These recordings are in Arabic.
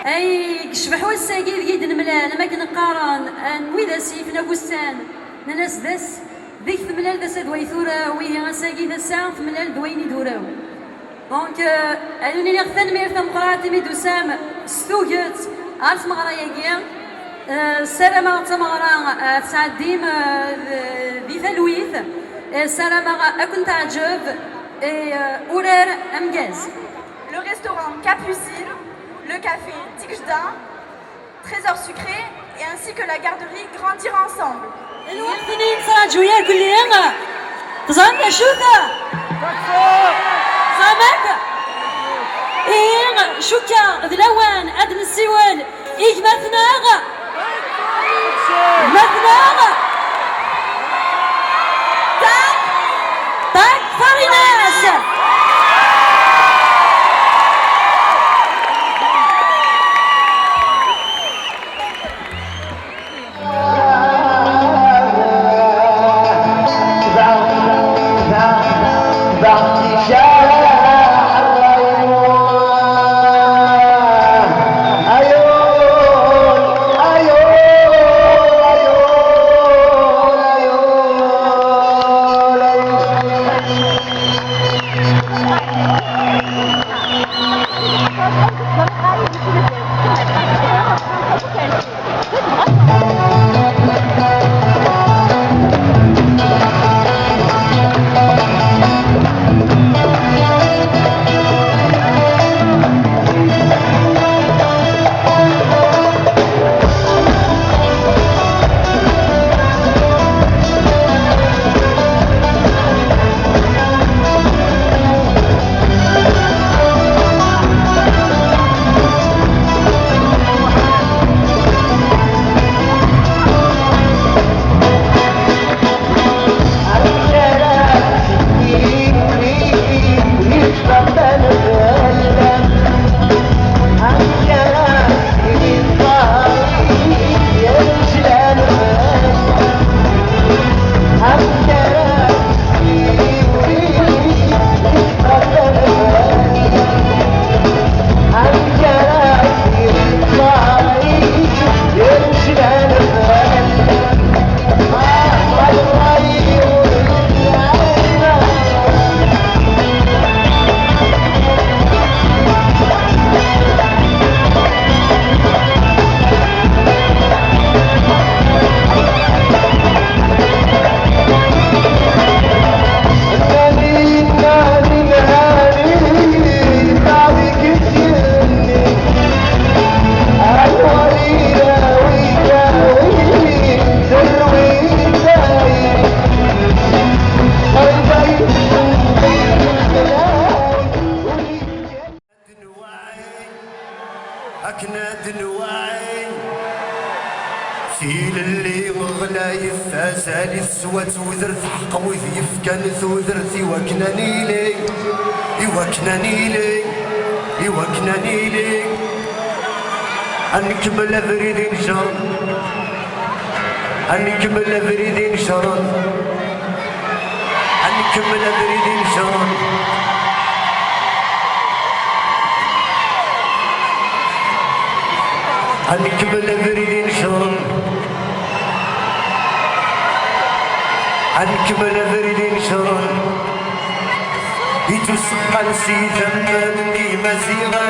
اي كشبح والساقي قيد الملال ما كنقارن نويدا سيف ناكوستان ناس داس ديك ثملال داس دويثورا ويه ساقي داسا ثملال دويني دوراو دونك الوني لي غثان ميرتا مقراتي ميدو سام ستوغت عرس مغرايا كيا السلامة تمغرا تسعديم دي ثلويث السلامة أكون تعجب أورار أمجاز. Le restaurant Capucine, le café Tikjda, Trésor sucré et ainsi que la garderie Grandir ensemble. الوقتني نصرا جويا كليا تظن شوكا زعمك إيه شوكا ذلوان أدن السوال إيج مثناغ مثناغ تاك فريناس سوات وذرت قوي يفكان ذرتي وكناني لي يوكناني لي يوكناني لي أنكمل أفريدين شر أنكمل أفريدين شر أنكمل أفريدين شر أنكمل أفريدين شر أنكمل أفريدين شر يتوسق السيد مني مزيغا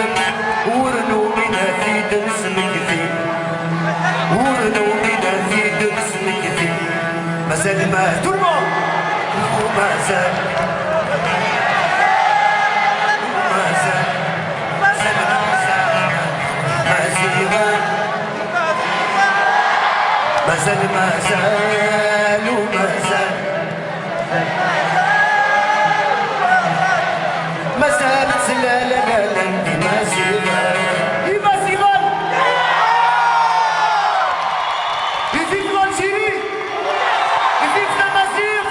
ورنو من في دنس نكذي ورنو من في دنس نكذي مازال ما ترمو ومازال ومازال مازال مازيغا مازال مازال ومازال مسألة سلالة لندي مسيرة يمسيغان يفيد الجيري يفيد المسير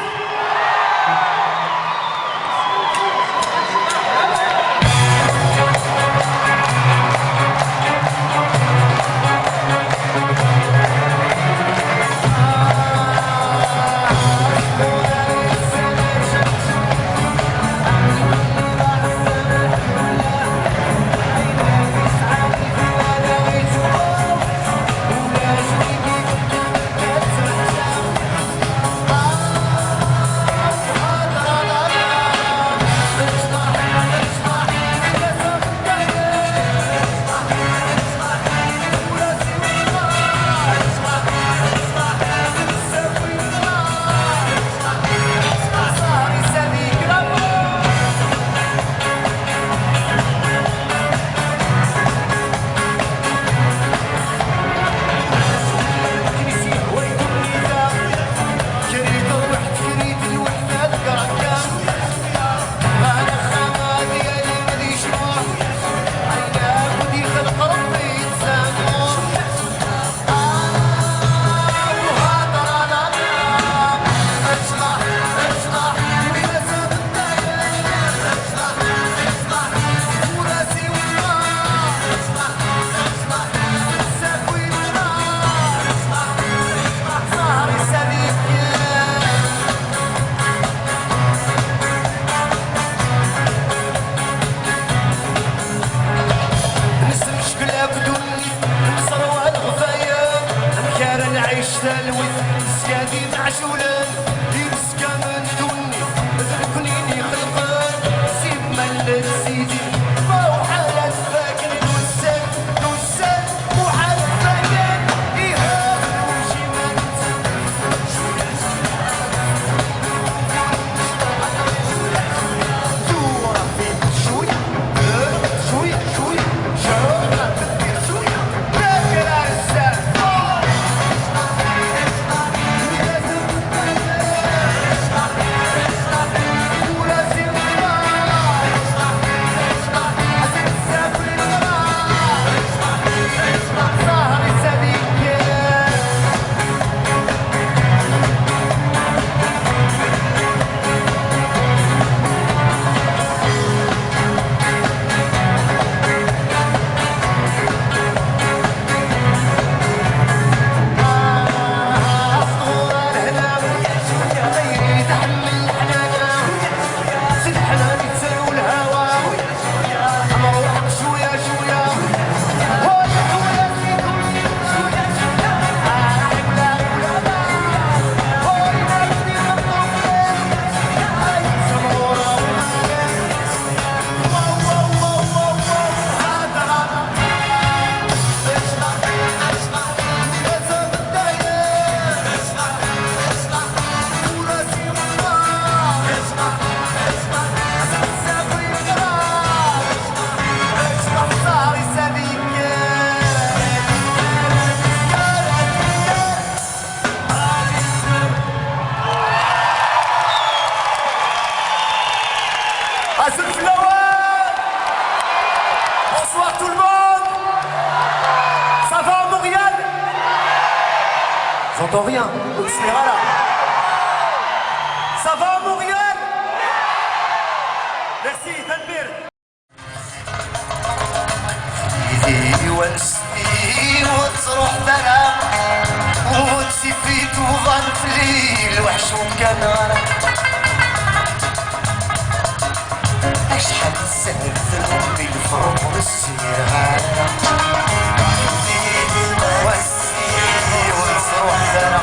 Azul Flower. Bonsoir tout le monde. Ça va à Montréal? J'entends rien. Donc c'est là. Ça va à Montréal? Merci, Tanbir. ايدي ونسني وتروح برا وتسيفيت وغان في الليل وحش وكنارة اشحال السهر في الغني الفرق والسيارة ايدي ونسني وتروح برا